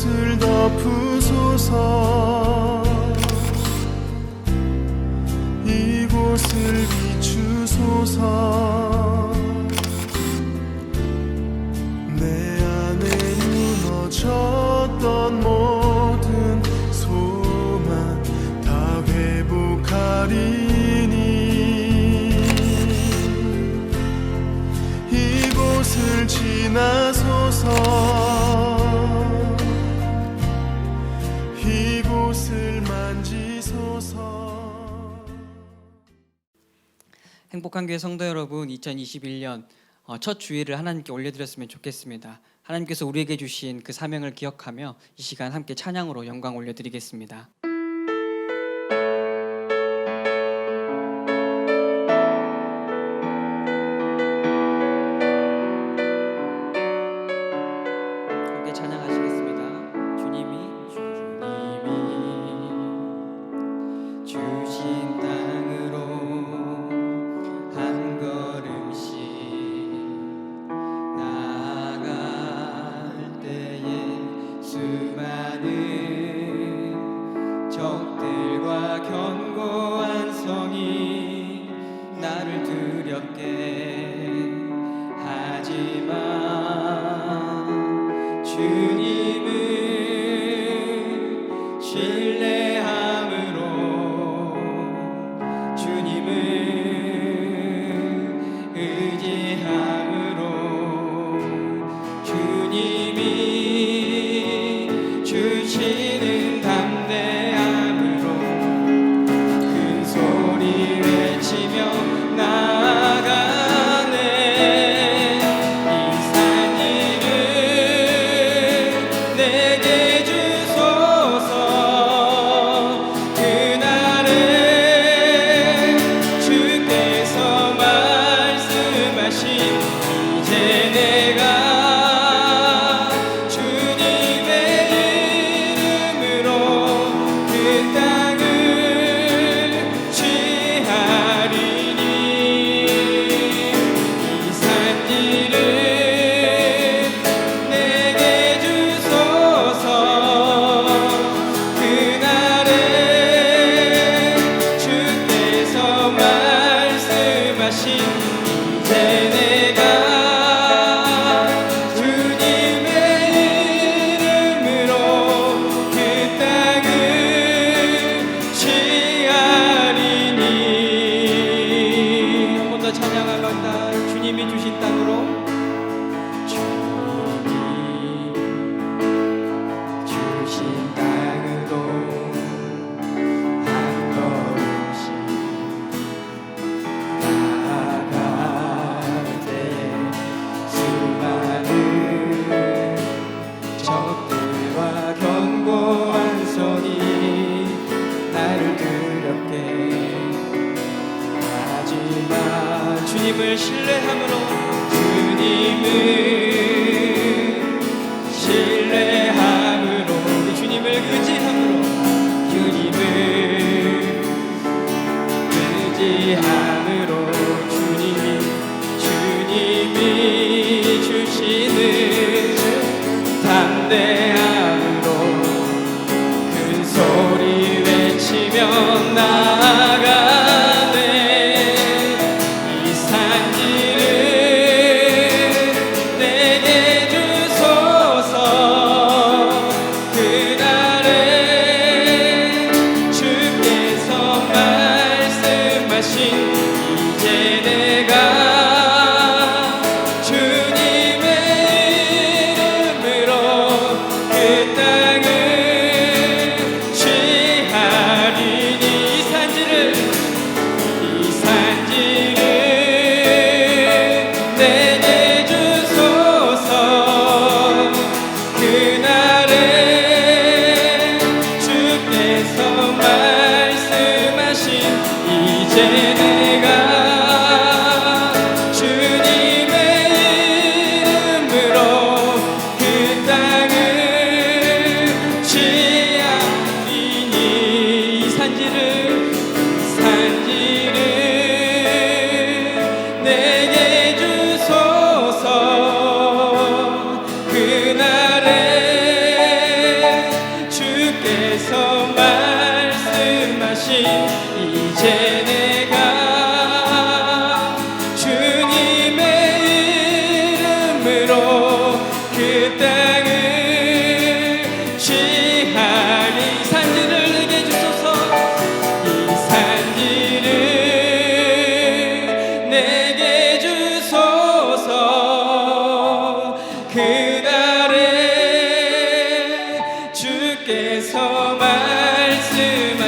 이곳을 덮으소서. 이곳을 비추소서. 내 안에 무너졌던 모든 소망 다 회복하리니 이곳을 지나소서. 이곳을 만지소서. 행복한 교회 성도 여러분, 2021년 첫 주일을 하나님께 올려드렸으면 좋겠습니다. 하나님께서 우리에게 주신 그 사명을 기억하며 이 시간 함께 찬양으로 영광 올려드리겠습니다. 함께 찬양하시겠습니다. 주님이 주신 땅으로 한 걸음씩 나아갈 때에 수많은 적들과 견고한 성이 나를 두렵게 하지만 주님은 신뢰함으로 주님은 의지함으로 주님이 주시는 담대함으로 큰 소리 외치며 나아가네. 이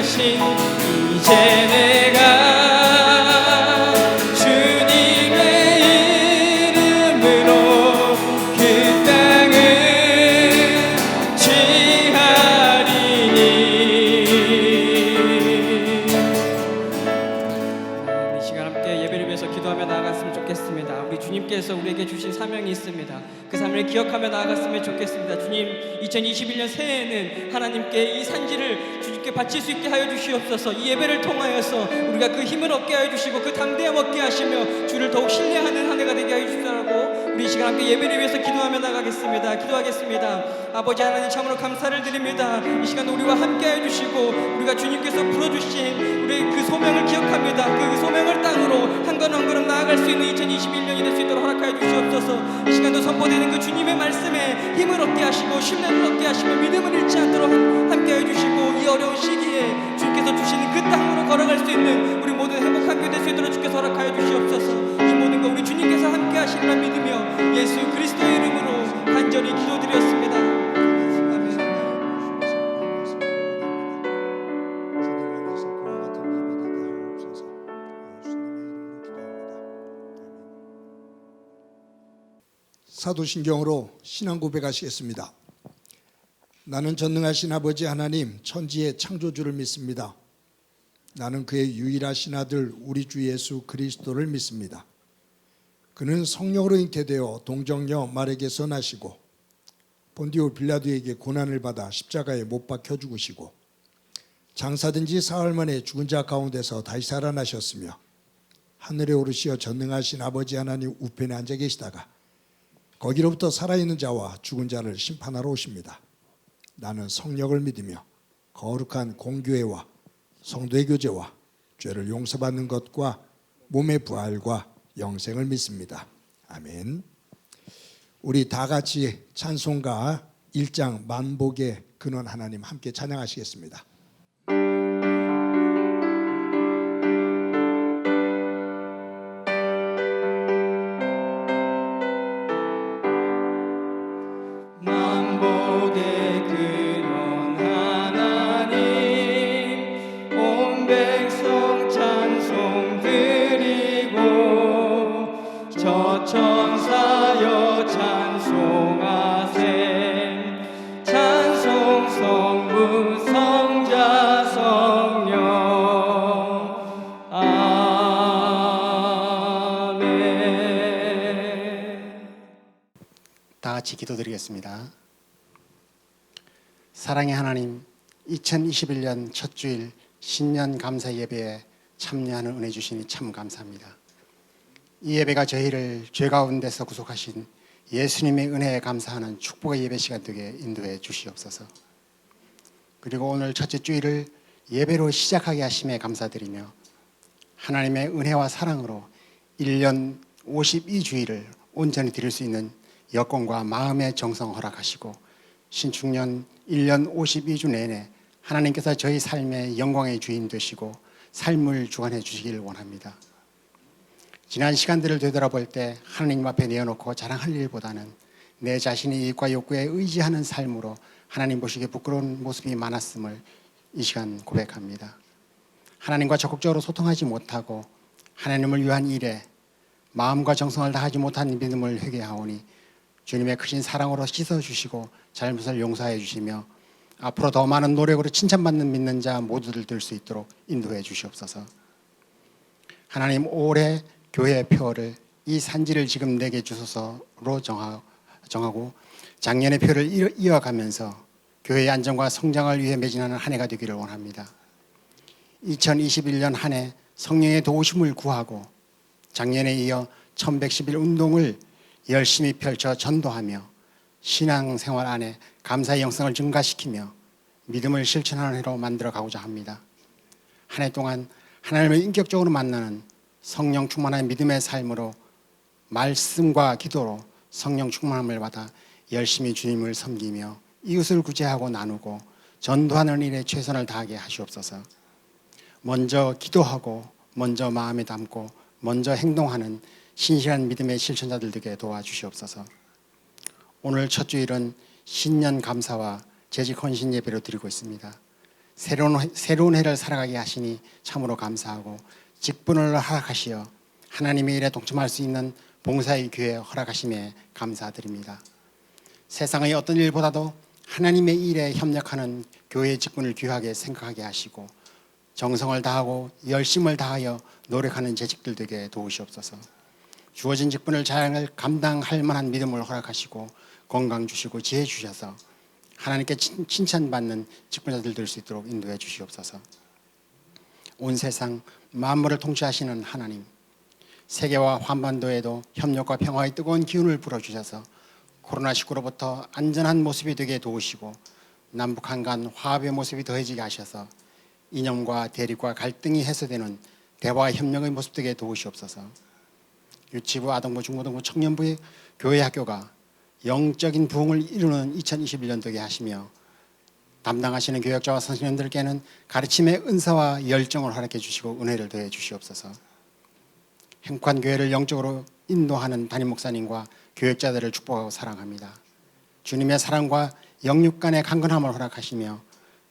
주신 이제 내가 주님의 이름으로 그 땅을 취하리니. 이 시간 함께 예배를 위해서 기도하며 나아갔으면 좋겠습니다. 우리 주님께서 우리에게 주신 사명이 있습니다. 그 사명을 기억하며 나아갔으면 좋겠습니다. 주님, 2021년 새해에는 하나님께 이 산지를 주님께 바칠 수 있게 하여 주시옵소서. 이 예배를 통하여서 우리가 그 힘을 얻게 하여 주시고 그 담대함 얻게 하시며 주를 더욱 신뢰하는 한 해가 되게 하여 주시라고 우리 이 시간 함께 예배를 위해서 기도하며 나가겠습니다. 기도하겠습니다. 아버지 하나님, 참으로 감사를 드립니다. 이 시간 우리와 함께 하여 주시고 우리가 주님께서 풀어주신 우리의 그 소명을 기억합니다. 그 소명을 땅으로 한 걸음 한 걸음 나아갈 수 있는 2021년이 될 수 있도록 허락하여 주시옵소서. 이 시간도 선포되는 그 주님의 말씀에 힘을 얻게 하시고 신뢰를 얻게 하시고 믿음을 잃지 않도록 함께 하여 주시고 이 어려운 시기에 주님께서 주시는 그 땅으로 걸어갈 수 있는 우리 모두 행복한 교회 될 수 있도록 주께서 허락하여 주시옵소서. 이 모든 거 우리 주님께서 함께 하시리라 믿으며 예수 그리스도의 이름으로 간절히 기도드렸습니다. 사도신경으로 신앙 고백하시겠습니다. 나는 전능하신 아버지 하나님 천지의 창조주를 믿습니다. 나는 그의 유일하신 아들 우리 주 예수 그리스도를 믿습니다. 그는 성령으로 잉태되어 동정녀 마리아에게서 나시고 본디오 빌라도에게 고난을 받아 십자가에 못 박혀 죽으시고 장사된 지 사흘 만에 죽은 자 가운데서 다시 살아나셨으며 하늘에 오르시어 전능하신 아버지 하나님 우편에 앉아 계시다가 거기로부터 살아있는 자와 죽은 자를 심판하러 오십니다. 나는 성령을 믿으며 거룩한 공교회와 성도의 교제와 죄를 용서받는 것과 몸의 부활과 영생을 믿습니다. 아멘. 우리 다 같이 찬송가 1장 만복의 근원 하나님 함께 찬양하시겠습니다. 천사여 찬송하세. 찬송 성부 성자 성령. 아멘. 다 같이 기도드리겠습니다. 사랑의 하나님, 2021년 첫 주일 신년 감사 예배에 참여하는 은혜 주시니 참 감사합니다. 이 예배가 저희를 죄 가운데서 구속하신 예수님의 은혜에 감사하는 축복의 예배 시간 되게 인도해 주시옵소서. 그리고 오늘 첫째 주일을 예배로 시작하게 하심에 감사드리며 하나님의 은혜와 사랑으로 1년 52주일을 온전히 드릴 수 있는 여건과 마음의 정성 허락하시고 신축년 1년 52주 내내 하나님께서 저희 삶의 영광의 주인 되시고 삶을 주관해 주시길 원합니다. 지난 시간들을 되돌아볼 때 하나님 앞에 내어놓고 자랑할 일보다는 내 자신의 이익과 욕구에 의지하는 삶으로 하나님 보시기에 부끄러운 모습이 많았음을 이 시간 고백합니다. 하나님과 적극적으로 소통하지 못하고 하나님을 위한 일에 마음과 정성을 다하지 못한 믿음을 회개하오니 주님의 크신 사랑으로 씻어주시고 잘못을 용서해 주시며 앞으로 더 많은 노력으로 칭찬받는 믿는 자 모두들 될 수 있도록 인도해 주시옵소서. 하나님, 올해 교회의 표를 이 산지를 지금 내게 주소서로 정하고 작년의 표를 이어가면서 교회의 안정과 성장을 위해 매진하는 한 해가 되기를 원합니다. 2021년 한 해 성령의 도우심을 구하고 작년에 이어 1111 운동을 열심히 펼쳐 전도하며 신앙생활 안에 감사의 영성을 증가시키며 믿음을 실천하는 해로 만들어가고자 합니다. 한 해 동안 하나님을 인격적으로 만나는 성령 충만한 믿음의 삶으로 말씀과 기도로 성령 충만함을 받아 열심히 주님을 섬기며 이웃을 구제하고 나누고 전도하는 일에 최선을 다하게 하시옵소서. 먼저 기도하고 먼저 마음에 담고 먼저 행동하는 신실한 믿음의 실천자들 되게 도와주시옵소서. 오늘 첫 주일은 신년 감사와 재직 헌신 예배로 드리고 있습니다. 새로운 해를 살아가게 하시니 참으로 감사하고, 직분을 허락하시어 하나님의 일에 동참할 수 있는 봉사의 기회 허락하심에 감사드립니다. 세상의 어떤 일보다도 하나님의 일에 협력하는 교회의 직분을 귀하게 생각하게 하시고, 정성을 다하고 열심을 다하여 노력하는 재직들 되게 도우시옵소서. 주어진 직분을 잘 감당할 만한 믿음을 허락하시고, 건강 주시고 지혜 주셔서 하나님께 칭찬받는 직분자들 될 수 있도록 인도해 주시옵소서. 온 세상 만물을 통치하시는 하나님, 세계와 한반도에도 협력과 평화의 뜨거운 기운을 불어주셔서 코로나19로부터 안전한 모습이 되게 도우시고, 남북한 간 화합의 모습이 더해지게 하셔서 이념과 대립과 갈등이 해소되는 대화와 협력의 모습 되게 도우시옵소서. 유치부, 아동부, 중고등부, 청년부의 교회 학교가 영적인 부흥을 이루는 2021년 되게 하시며, 담당하시는 교역자와 선생님들께는 가르침의 은사와 열정을 허락해 주시고 은혜를 더해 주시옵소서. 행복한 교회를 영적으로 인도하는 담임 목사님과 교역자들을 축복하고 사랑합니다. 주님의 사랑과 영육 간의 강건함을 허락하시며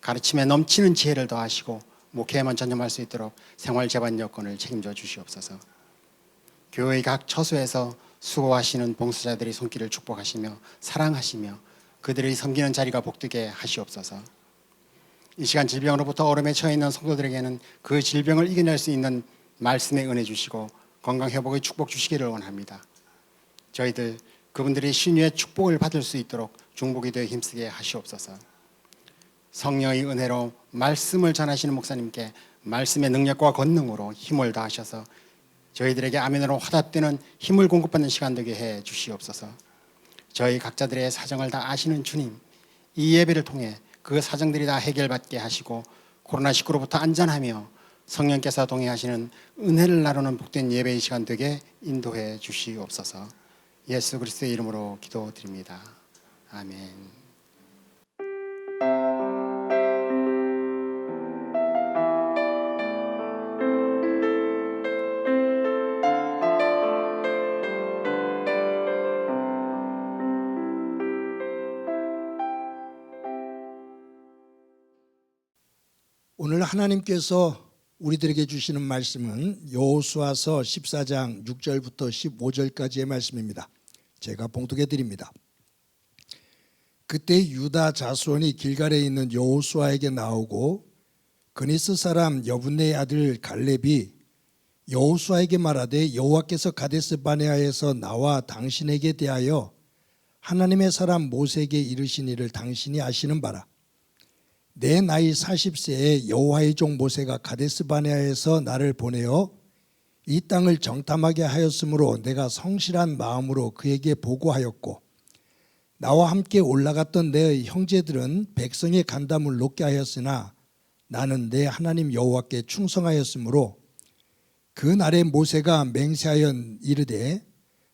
가르침에 넘치는 지혜를 더하시고 목회에만 전념할 수 있도록 생활 재반 여건을 책임져 주시옵소서. 교회의 각 처소에서 수고하시는 봉사자들의 손길을 축복하시며 사랑하시며 그들의 섬기는 자리가 복되게 하시옵소서. 이 시간 질병으로부터 얼음에 처해 있는 성도들에게는 그 질병을 이겨낼 수 있는 말씀의 은혜 주시고 건강 회복의 축복 주시기를 원합니다. 저희들 그분들이 신유의 축복을 받을 수 있도록 중보기 도에 힘쓰게 하시옵소서. 성령의 은혜로 말씀을 전하시는 목사님께 말씀의 능력과 권능으로 힘을 다하셔서 저희들에게 아멘으로 화답되는 힘을 공급받는 시간 되게 해 주시옵소서. 저희 각자들의 사정을 다 아시는 주님, 이 예배를 통해 그 사정들이 다 해결받게 하시고 코로나19로부터 안전하며 성령께서 동행하시는 은혜를 나누는 복된 예배의 시간 되게 인도해 주시옵소서. 예수 그리스도의 이름으로 기도드립니다. 아멘. 오늘 하나님께서 우리들에게 주시는 말씀은 여호수아서 14장 6절부터 15절까지의 말씀입니다. 제가 봉독해 드립니다. 그때 유다 자손이 길갈에 있는 여호수아에게 나오고 그니스 사람 여분네의 아들 갈렙이 여호수아에게 말하되 여호와께서 가데스 바네아에서 나와 당신에게 대하여 하나님의 사람 모세에게 이르신 일을 당신이 아시는 바라. 내 나이 40세에 여호와의 종 모세가 가데스 바네아에서 나를 보내어 이 땅을 정탐하게 하였으므로 내가 성실한 마음으로 그에게 보고하였고 나와 함께 올라갔던 내 형제들은 백성의 간담을 높게 하였으나 나는 내 하나님 여호와께 충성하였으므로 그 날에 모세가 맹세하여 이르되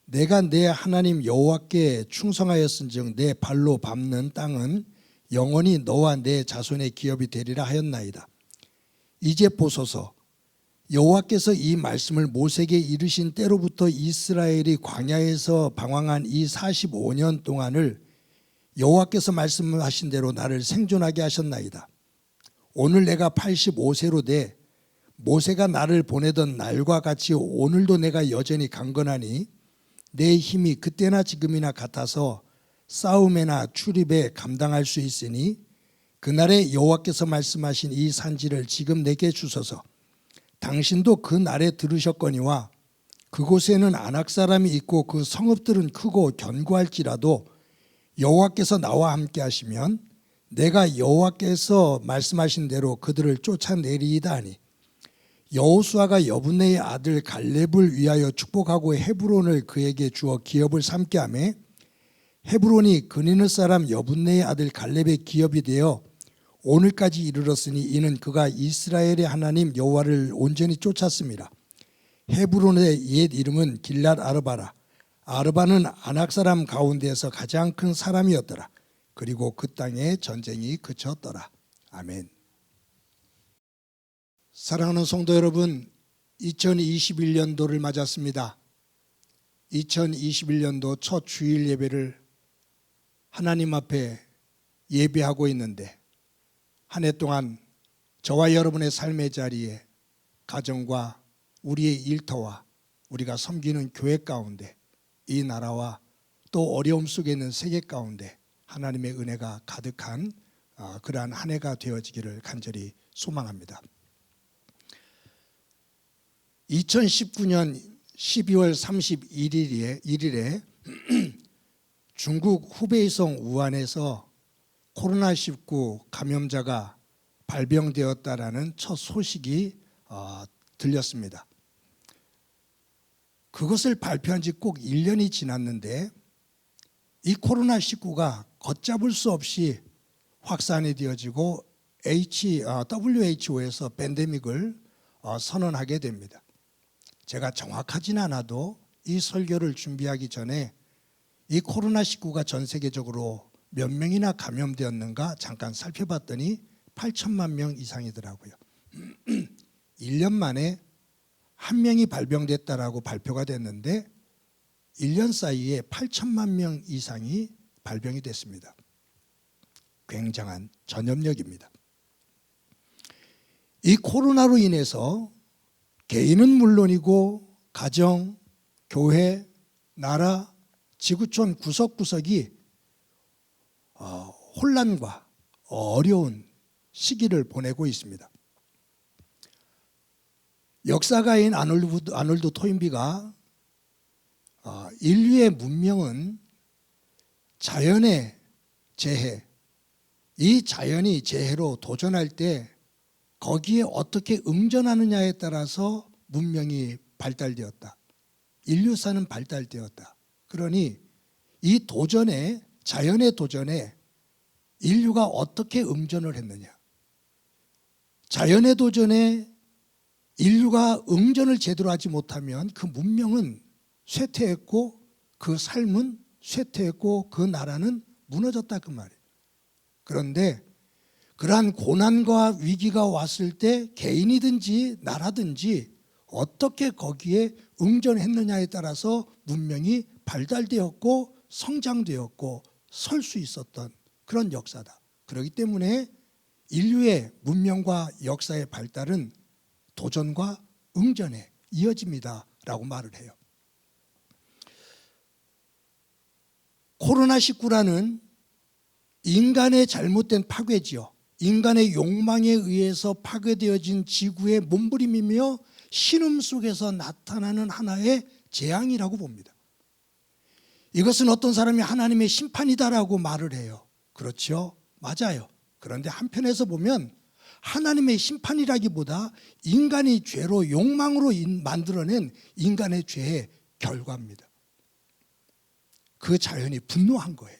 내가 내 하나님 여호와께 충성하였은즉 내 발로 밟는 땅은 영원히 너와 내 자손의 기업이 되리라 하였나이다. 이제 보소서, 여호와께서 이 말씀을 모세에게 이르신 때로부터 이스라엘이 광야에서 방황한 이 45년 동안을 여호와께서 말씀하신 대로 나를 생존하게 하셨나이다. 오늘 내가 85세로 돼 모세가 나를 보내던 날과 같이 오늘도 내가 여전히 강건하니 내 힘이 그때나 지금이나 같아서 싸움에나 출입에 감당할 수 있으니 그날에 여호와께서 말씀하신 이 산지를 지금 내게 주소서. 당신도 그 날에 들으셨거니와 그곳에는 아낙 사람이 있고 그 성읍들은 크고 견고할지라도 여호와께서 나와 함께 하시면 내가 여호와께서 말씀하신 대로 그들을 쫓아내리이다 하니 여호수아가 여분네의 아들 갈렙을 위하여 축복하고 헤브론을 그에게 주어 기업을 삼게 하며 헤브론이 그니느 사람 여분네의 아들 갈렙의 기업이 되어 오늘까지 이르렀으니 이는 그가 이스라엘의 하나님 여호와를 온전히 쫓았습니다. 헤브론의 옛 이름은 길랏 아르바라. 아르바는 아낙 사람 가운데에서 가장 큰 사람이었더라. 그리고 그 땅에 전쟁이 그쳤더라. 아멘. 사랑하는 성도 여러분, 2021년도를 맞았습니다. 2021년도 첫 주일 예배를 하나님 앞에 예배하고 있는데 한 해 동안 저와 여러분의 삶의 자리에 가정과 우리의 일터와 우리가 섬기는 교회 가운데 이 나라와 또 어려움 속에 있는 세계 가운데 하나님의 은혜가 가득한 그러한 한 해가 되어지기를 간절히 소망합니다. 2019년 12월 31일에 중국 후베이성 우한에서 코로나19 감염자가 발병되었다라는 첫 소식이 들렸습니다. 그것을 발표한 지 꼭 1년이 지났는데 이 코로나19가 걷잡을 수 없이 확산이 되어지고 WHO에서 팬데믹을 선언하게 됩니다. 제가 정확하진 않아도 이 설교를 준비하기 전에 이 코로나19가 전 세계적으로 몇 명이나 감염되었는가 잠깐 살펴봤더니 8천만 명 이상이더라고요. 1년 만에 한 명이 발병됐다라고 발표가 됐는데 1년 사이에 8천만 명 이상이 발병이 됐습니다. 굉장한 전염력입니다. 이 코로나로 인해서 개인은 물론이고 가정, 교회, 나라, 지구촌 구석구석이 혼란과 어려운 시기를 보내고 있습니다. 역사가인 아놀드 토인비가 인류의 문명은 자연의 재해, 이 자연이 재해로 도전할 때 거기에 어떻게 응전하느냐에 따라서 문명이 발달되었다. 인류사는 발달되었다. 그러니 이 도전에, 자연의 도전에 인류가 어떻게 응전을 했느냐. 자연의 도전에 인류가 응전을 제대로 하지 못하면 그 문명은 쇠퇴했고 그 삶은 쇠퇴했고 그 나라는 무너졌다 그 말이에요. 그런데 그러한 고난과 위기가 왔을 때 개인이든지 나라든지 어떻게 거기에 응전했느냐에 따라서 문명이 발달되었고 성장되었고 설 수 있었던 그런 역사다. 그렇기 때문에 인류의 문명과 역사의 발달은 도전과 응전에 이어집니다 라고 말을 해요. 코로나19라는 인간의 잘못된 파괴지요. 인간의 욕망에 의해서 파괴되어진 지구의 몸부림이며 신음 속에서 나타나는 하나의 재앙이라고 봅니다. 이것은 어떤 사람이 하나님의 심판이다라고 말을 해요. 그렇죠? 맞아요. 그런데 한편에서 보면 하나님의 심판이라기보다 인간이 죄로 욕망으로 만들어낸 인간의 죄의 결과입니다. 그 자연이 분노한 거예요.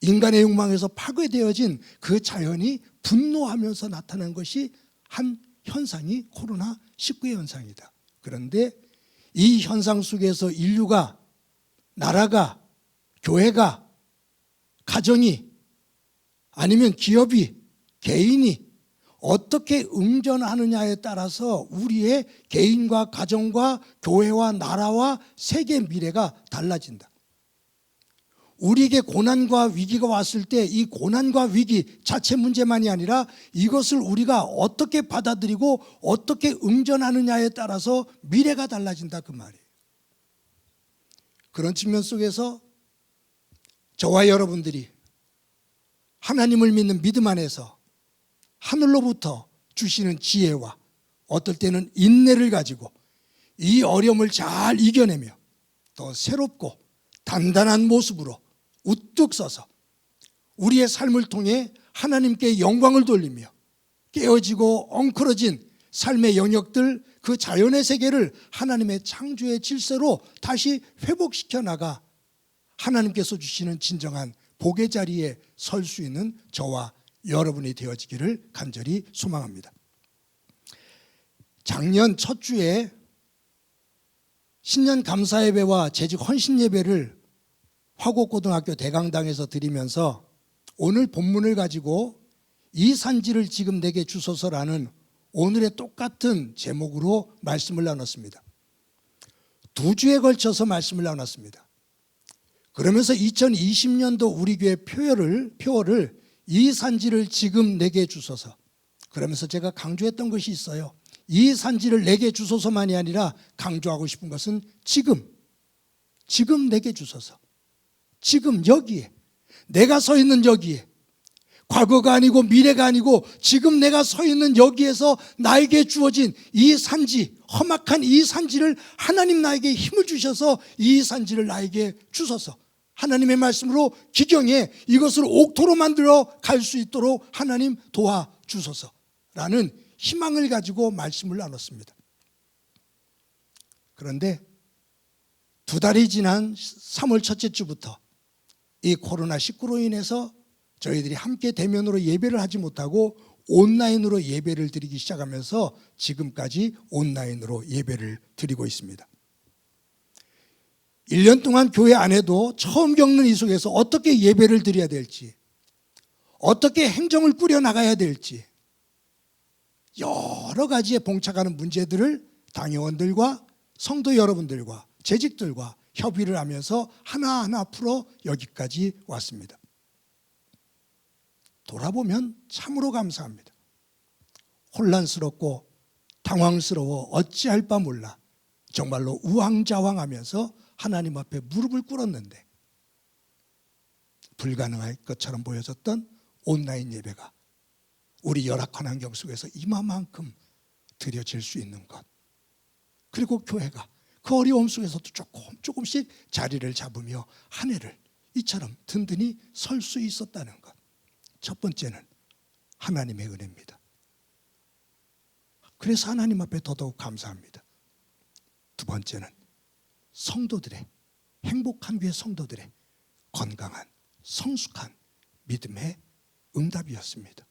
인간의 욕망에서 파괴되어진 그 자연이 분노하면서 나타난 것이 한 현상이 코로나19의 현상이다. 그런데 이 현상 속에서 인류가, 나라가, 교회가, 가정이 아니면 기업이, 개인이 어떻게 응전하느냐에 따라서 우리의 개인과 가정과 교회와 나라와 세계 미래가 달라진다. 우리에게 고난과 위기가 왔을 때 이 고난과 위기 자체 문제만이 아니라 이것을 우리가 어떻게 받아들이고 어떻게 응전하느냐에 따라서 미래가 달라진다 그 말이에요. 그런 측면 속에서 저와 여러분들이 하나님을 믿는 믿음 안에서 하늘로부터 주시는 지혜와 어떨 때는 인내를 가지고 이 어려움을 잘 이겨내며 더 새롭고 단단한 모습으로 우뚝 서서 우리의 삶을 통해 하나님께 영광을 돌리며 깨어지고 엉클어진 삶의 영역들, 그 자연의 세계를 하나님의 창조의 질서로 다시 회복시켜 나가 하나님께서 주시는 진정한 복의 자리에 설 수 있는 저와 여러분이 되어지기를 간절히 소망합니다. 작년 첫 주에 신년 감사예배와 재직 헌신예배를 화곡고등학교 대강당에서 드리면서 오늘 본문을 가지고 이 산지를 지금 내게 주소서라는 오늘의 똑같은 제목으로 말씀을 나눴습니다. 2주에 걸쳐서 말씀을 나눴습니다. 그러면서 2020년도 우리 교회 표어를 이 산지를 지금 내게 주소서, 그러면서 제가 강조했던 것이 있어요. 이 산지를 내게 주소서만이 아니라 강조하고 싶은 것은 지금 내게 주소서. 지금 여기에, 내가 서 있는 여기에, 과거가 아니고 미래가 아니고 지금 내가 서 있는 여기에서 나에게 주어진 이 산지, 험악한 이 산지를 하나님 나에게 힘을 주셔서 이 산지를 나에게 주소서. 하나님의 말씀으로 기경에 이것을 옥토로 만들어 갈 수 있도록 하나님 도와주소서라는 희망을 가지고 말씀을 나눴습니다. 그런데 2달이 지난 3월 첫째 주부터 이 코로나19로 인해서 저희들이 함께 대면으로 예배를 하지 못하고 온라인으로 예배를 드리기 시작하면서 지금까지 온라인으로 예배를 드리고 있습니다. 1년 동안 교회 안에도 처음 겪는 이 속에서 어떻게 예배를 드려야 될지, 어떻게 행정을 꾸려나가야 될지 여러 가지에 봉착하는 문제들을 당회원들과 성도 여러분들과 재직들과 협의를 하면서 하나하나 풀어 여기까지 왔습니다. 돌아보면 참으로 감사합니다. 혼란스럽고 당황스러워 어찌할 바 몰라 정말로 우왕좌왕하면서 하나님 앞에 무릎을 꿇었는데 불가능할 것처럼 보여졌던 온라인 예배가 우리 열악한 환경 속에서 이만큼 드려질 수 있는 것, 그리고 교회가 그 어려움 속에서도 조금씩 자리를 잡으며 한 해를 이처럼 든든히 설 수 있었다는 것, 첫 번째는 하나님의 은혜입니다. 그래서 하나님 앞에 더더욱 감사합니다. 두 번째는 성도들의, 행복한 교회 성도들의 건강한 성숙한 믿음의 응답이었습니다.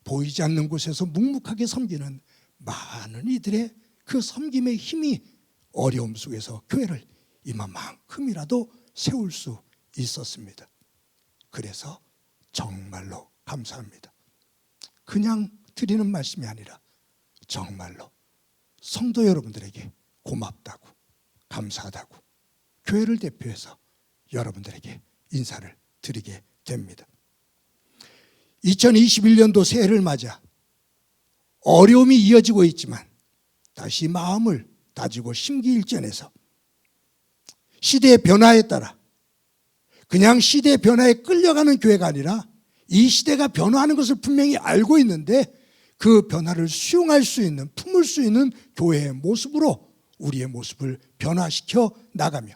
보이지 않는 곳에서 묵묵하게 섬기는 많은 이들의 그 섬김의 힘이 어려움 속에서 교회를 이만큼이라도 세울 수 있었습니다. 그래서 정말로 감사합니다. 그냥 드리는 말씀이 아니라 정말로 성도 여러분들에게 고맙다고, 감사하다고 교회를 대표해서 여러분들에게 인사를 드리게 됩니다. 2021년도 새해를 맞아 어려움이 이어지고 있지만 다시 마음을 다지고 심기일전해서 시대의 변화에 따라 그냥 시대의 변화에 끌려가는 교회가 아니라 이 시대가 변화하는 것을 분명히 알고 있는데 그 변화를 수용할 수 있는, 품을 수 있는 교회의 모습으로 우리의 모습을 변화시켜 나가며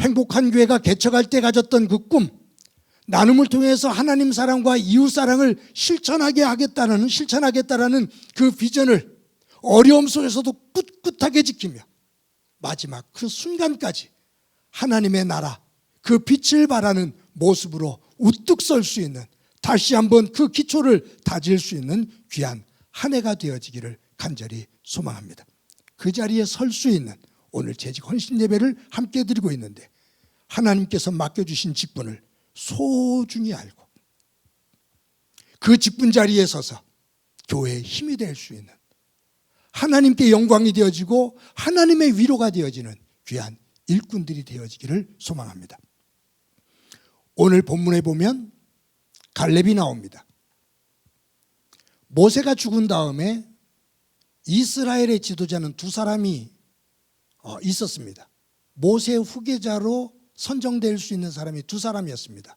행복한 교회가 개척할 때 가졌던 그 꿈, 나눔을 통해서 하나님 사랑과 이웃 사랑을 실천하겠다라는 그 비전을 어려움 속에서도 꿋꿋하게 지키며 마지막 그 순간까지 하나님의 나라, 그 빛을 발하는 모습으로 우뚝 설 수 있는, 다시 한번 그 기초를 다질 수 있는 귀한 한 해가 되어지기를 간절히 소망합니다. 그 자리에 설 수 있는 오늘 재직 헌신 예배를 함께 드리고 있는데 하나님께서 맡겨주신 직분을 소중히 알고 그 직분 자리에 서서 교회의 힘이 될 수 있는, 하나님께 영광이 되어지고 하나님의 위로가 되어지는 귀한 일꾼들이 되어지기를 소망합니다. 오늘 본문에 보면 갈렙이 나옵니다. 모세가 죽은 다음에 이스라엘의 지도자는 두 사람이 있었습니다. 모세의 후계자로 선정될 수 있는 사람이 두 사람이었습니다.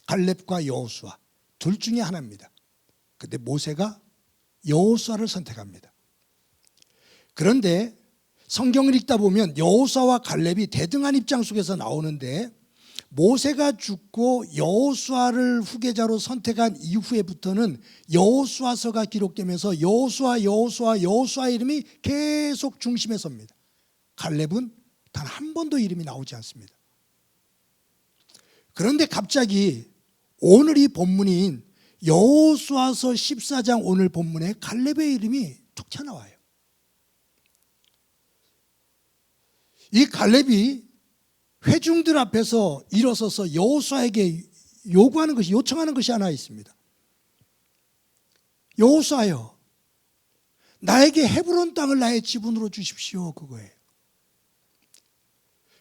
갈렙과 여호수아, 둘 중에 하나입니다. 그런데 모세가 여호수아를 선택합니다. 그런데 성경을 읽다 보면 여호수아와 갈렙이 대등한 입장 속에서 나오는데 모세가 죽고 여호수아를 후계자로 선택한 이후에부터는 여호수아서가 기록되면서 여호수아 이름이 계속 중심에 섭니다. 갈렙은 단 한 번도 이름이 나오지 않습니다. 그런데 갑자기 오늘 이 본문인 여호수아서 14장 오늘 본문에 갈렙의 이름이 툭 튀어나와요. 이 갈렙이 회중들 앞에서 일어서서 여호수아에게 요청하는 것이 하나 있습니다. 여호수아여, 나에게 헤브론 땅을 나의 지분으로 주십시오. 그거예요.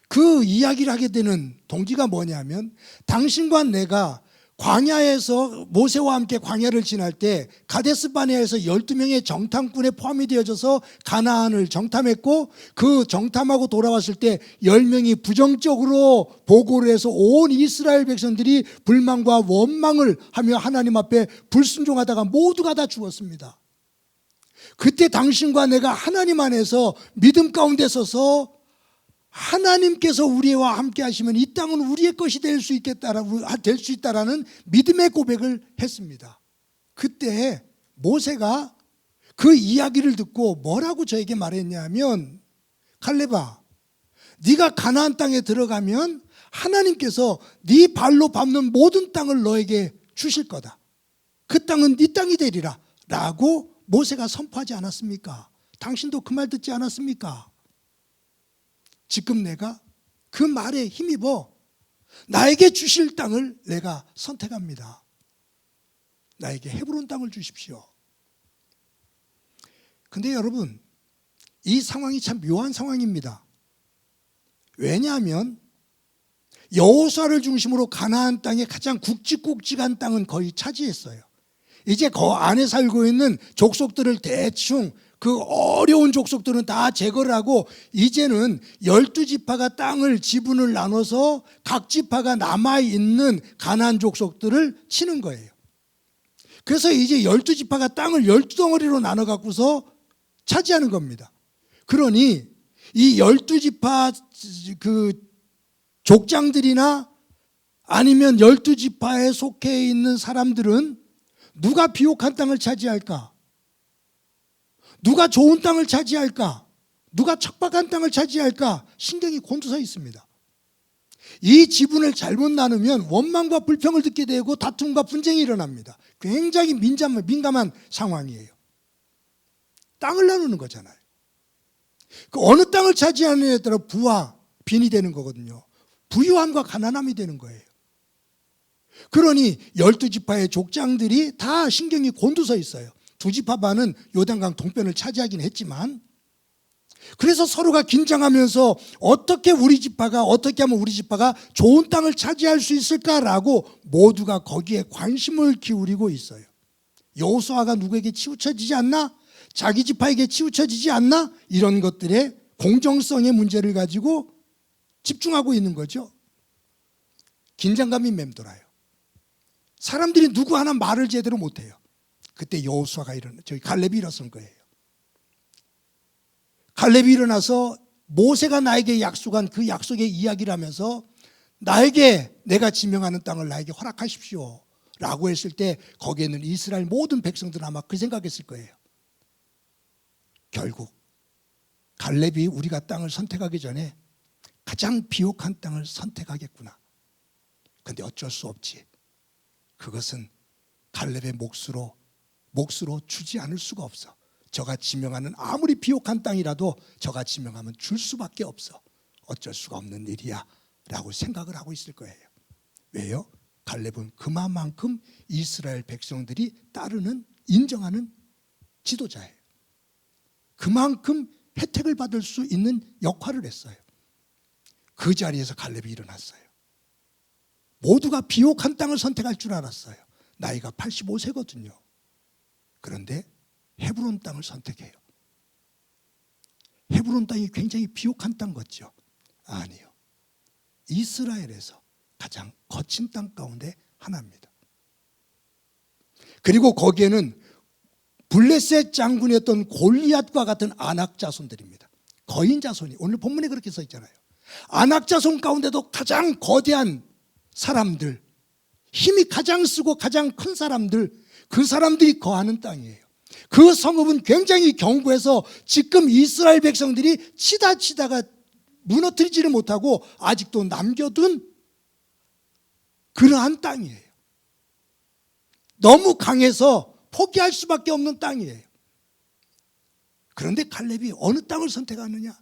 그 이야기를 하게 되는 동기가 뭐냐면 당신과 내가 광야에서 모세와 함께 광야를 지날 때 가데스 바네아에서 12명의 정탐꾼에 포함이 되어져서 가나안을 정탐했고, 그 정탐하고 돌아왔을 때 10명이 부정적으로 보고를 해서 온 이스라엘 백성들이 불만과 원망을 하며 하나님 앞에 불순종하다가 모두가 다 죽었습니다. 그때 당신과 내가 하나님 안에서 믿음 가운데 서서 하나님께서 우리와 함께 하시면 이 땅은 우리의 것이 될 수 있다라는 믿음의 고백을 했습니다. 그때 모세가 그 이야기를 듣고 뭐라고 저에게 말했냐면, 갈렙아, 네가 가나안 땅에 들어가면 하나님께서 네 발로 밟는 모든 땅을 너에게 주실 거다. 그 땅은 네 땅이 되리라 라고 모세가 선포하지 않았습니까? 당신도 그 말 듣지 않았습니까? 지금 내가 그 말에 힘입어 나에게 주실 땅을 내가 선택합니다. 나에게 헤브론 땅을 주십시오. 근데 여러분, 이 상황이 참 묘한 상황입니다. 왜냐하면 여호수아를 중심으로 가나안 땅의 가장 굵직굵직한 땅은 거의 차지했어요. 이제 그 안에 살고 있는 족속들을 대충, 그 어려운 족속들은 다 제거를 하고 이제는 12지파가 땅을 지분을 나눠서 각 지파가 남아있는 가나안 족속들을 치는 거예요. 그래서 이제 12지파가 땅을 12덩어리로 나눠 갖고서 차지하는 겁니다. 그러니 이 12지파 그 족장들이나 아니면 12지파에 속해 있는 사람들은 누가 비옥한 땅을 차지할까? 누가 좋은 땅을 차지할까? 누가 척박한 땅을 차지할까? 신경이 곤두서 있습니다. 이 지분을 잘못 나누면 원망과 불평을 듣게 되고 다툼과 분쟁이 일어납니다. 굉장히 민감한 상황이에요. 땅을 나누는 거잖아요. 그 어느 땅을 차지하느냐에 따라 부와 빈이 되는 거거든요. 부유함과 가난함이 되는 거예요. 그러니 12지파의 족장들이 다 신경이 곤두서 있어요. 2지파 반은 요단강 동편을 차지하긴 했지만, 그래서 서로가 긴장하면서 어떻게 하면 우리 지파가 좋은 땅을 차지할 수 있을까라고 모두가 거기에 관심을 기울이고 있어요. 여호수아가 누구에게 치우쳐지지 않나? 자기 지파에게 치우쳐지지 않나? 이런 것들의 공정성의 문제를 가지고 집중하고 있는 거죠. 긴장감이 맴돌아요. 사람들이 누구 하나 말을 제대로 못해요. 그때 여호수아가 갈렙이 일어선 거예요. 갈렙이 일어나서 모세가 나에게 약속한 그 약속의 이야기를 하면서 내가 지명하는 땅을 나에게 허락하십시오 라고 했을 때 거기에는 이스라엘 모든 백성들은 아마 그 생각했을 거예요. 결국 갈렙이 우리가 땅을 선택하기 전에 가장 비옥한 땅을 선택하겠구나. 근데 어쩔 수 없지. 그것은 갈렙의 몫으로 주지 않을 수가 없어. 저가 지명하는 아무리 비옥한 땅이라도 저가 지명하면 줄 수밖에 없어. 어쩔 수가 없는 일이야 라고 생각을 하고 있을 거예요. 왜요? 갈렙은 그만큼 이스라엘 백성들이 인정하는 지도자예요. 그만큼 혜택을 받을 수 있는 역할을 했어요. 그 자리에서 갈렙이 일어났어요. 모두가 비옥한 땅을 선택할 줄 알았어요. 나이가 85세거든요. 그런데 헤브론 땅을 선택해요. 헤브론 땅이 굉장히 비옥한 땅 같죠? 아니요. 이스라엘에서 가장 거친 땅 가운데 하나입니다. 그리고 거기에는 블레셋 장군이었던 골리앗과 같은 아낙 자손들입니다. 거인 자손이 오늘 본문에 그렇게 써 있잖아요. 아낙 자손 가운데도 가장 거대한 사람들, 힘이 가장 쓰고 가장 큰 사람들, 그 사람들이 거하는 땅이에요. 그 성읍은 굉장히 견고해서 지금 이스라엘 백성들이 치다가 무너뜨리지를 못하고 아직도 남겨둔 그러한 땅이에요. 너무 강해서 포기할 수밖에 없는 땅이에요. 그런데 갈렙이 어느 땅을 선택하느냐?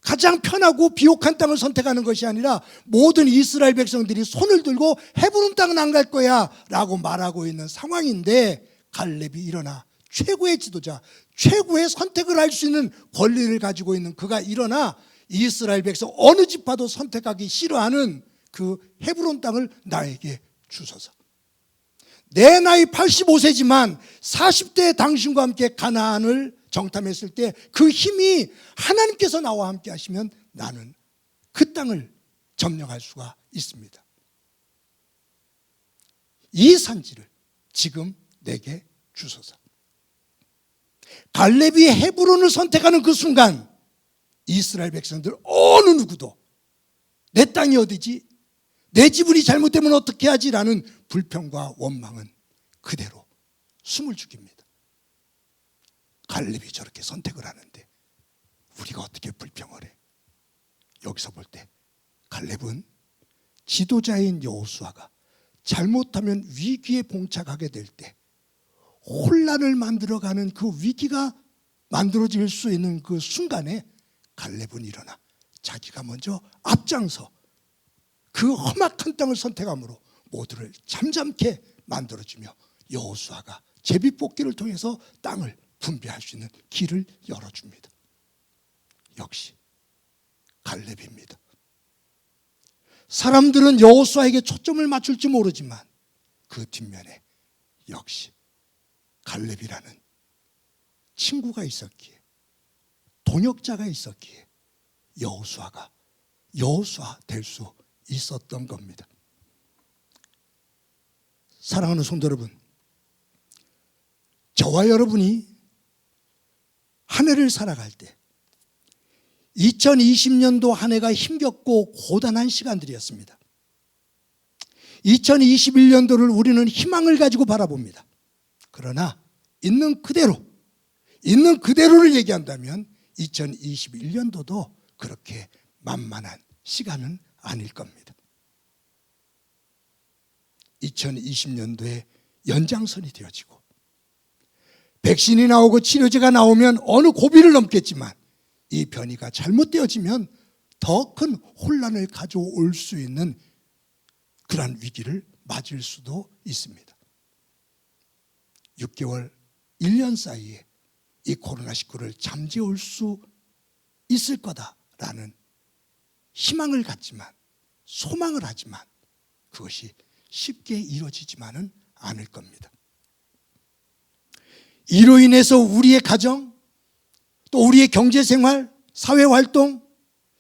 가장 편하고 비옥한 땅을 선택하는 것이 아니라 모든 이스라엘 백성들이 손을 들고 헤브론 땅은 안 갈 거야 라고 말하고 있는 상황인데, 갈렙이 일어나 최고의 지도자, 최고의 선택을 할 수 있는 권리를 가지고 있는 그가 일어나 이스라엘 백성 어느 지파도 선택하기 싫어하는 그 헤브론 땅을 나에게 주소서. 내 나이 85세지만 40대 당신과 함께 가나안을 정탐했을 때 그 힘이 하나님께서 나와 함께 하시면 나는 그 땅을 점령할 수가 있습니다. 이 산지를 지금 내게 주소서. 갈렙이 헤브론을 선택하는 그 순간 이스라엘 백성들 어느 누구도 내 땅이 어디지? 내 지분이 잘못되면 어떻게 하지? 라는 불평과 원망은 그대로 숨을 죽입니다. 갈렙이 저렇게 선택을 하는데 우리가 어떻게 불평을 해? 여기서 볼 때 갈렙은 지도자인 여호수아가 잘못하면 위기에 봉착하게 될 때 혼란을 만들어가는 그 위기가 만들어질 수 있는 그 순간에 갈렙은 일어나 자기가 먼저 앞장서 그 험악한 땅을 선택함으로 모두를 잠잠케 만들어주며 여호수아가 제비뽑기를 통해서 땅을 분배할 수 있는 길을 열어줍니다. 역시 갈렙입니다. 사람들은 여호수아에게 초점을 맞출지 모르지만 그 뒷면에 역시 갈렙이라는 친구가 있었기에, 동역자가 있었기에 여호수아가 여호수아 될 수 있었던 겁니다. 사랑하는 성도 여러분, 저와 여러분이 한 해를 살아갈 때 2020년도 한 해가 힘겹고 고단한 시간들이었습니다. 2021년도를 우리는 희망을 가지고 바라봅니다. 그러나 있는 그대로를 얘기한다면 2021년도도 그렇게 만만한 시간은 아닐 겁니다. 2020년도에 연장선이 되어지고 백신이 나오고 치료제가 나오면 어느 고비를 넘겠지만 이 변이가 잘못되어지면 더 큰 혼란을 가져올 수 있는 그러한 위기를 맞을 수도 있습니다. 6개월, 1년 사이에 이 코로나19를 잠재울 수 있을 거다라는 희망을 갖지만, 소망을 하지만 그것이 쉽게 이루어지지만은 않을 겁니다. 이로 인해서 우리의 가정, 또 우리의 경제생활, 사회활동,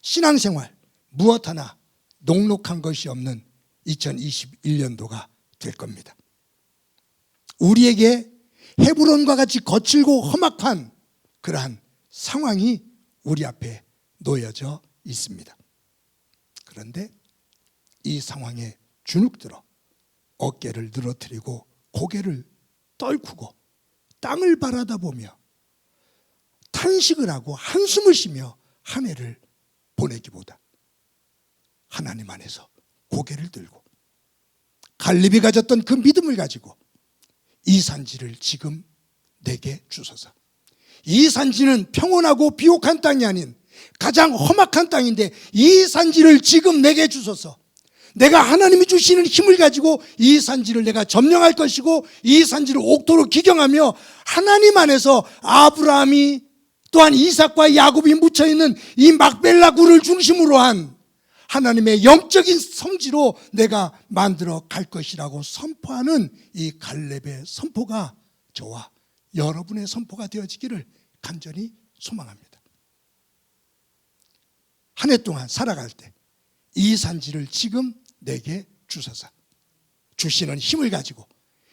신앙생활 무엇 하나 녹록한 것이 없는 2021년도가 될 겁니다. 우리에게 헤브론과 같이 거칠고 험악한 그러한 상황이 우리 앞에 놓여져 있습니다. 그런데 이 상황에 주눅들어 어깨를 늘어뜨리고 고개를 떨구고 땅을 바라다 보며 탄식을 하고 한숨을 쉬며 한 해를 보내기보다 하나님 안에서 고개를 들고 갈렙이 가졌던 그 믿음을 가지고 이 산지를 지금 내게 주소서. 이 산지는 평온하고 비옥한 땅이 아닌 가장 험악한 땅인데 이 산지를 지금 내게 주소서. 내가 하나님이 주시는 힘을 가지고 이 산지를 내가 점령할 것이고 이 산지를 옥토로 기경하며 하나님 안에서 아브라함이 또한 이삭과 야곱이 묻혀있는 이 막벨라 굴을 중심으로 한 하나님의 영적인 성지로 내가 만들어 갈 것이라고 선포하는 이 갈렙의 선포가 저와 여러분의 선포가 되어지기를 간절히 소망합니다. 한 해 동안 살아갈 때 이 산지를 지금 내게 주소서. 주시는 힘을 가지고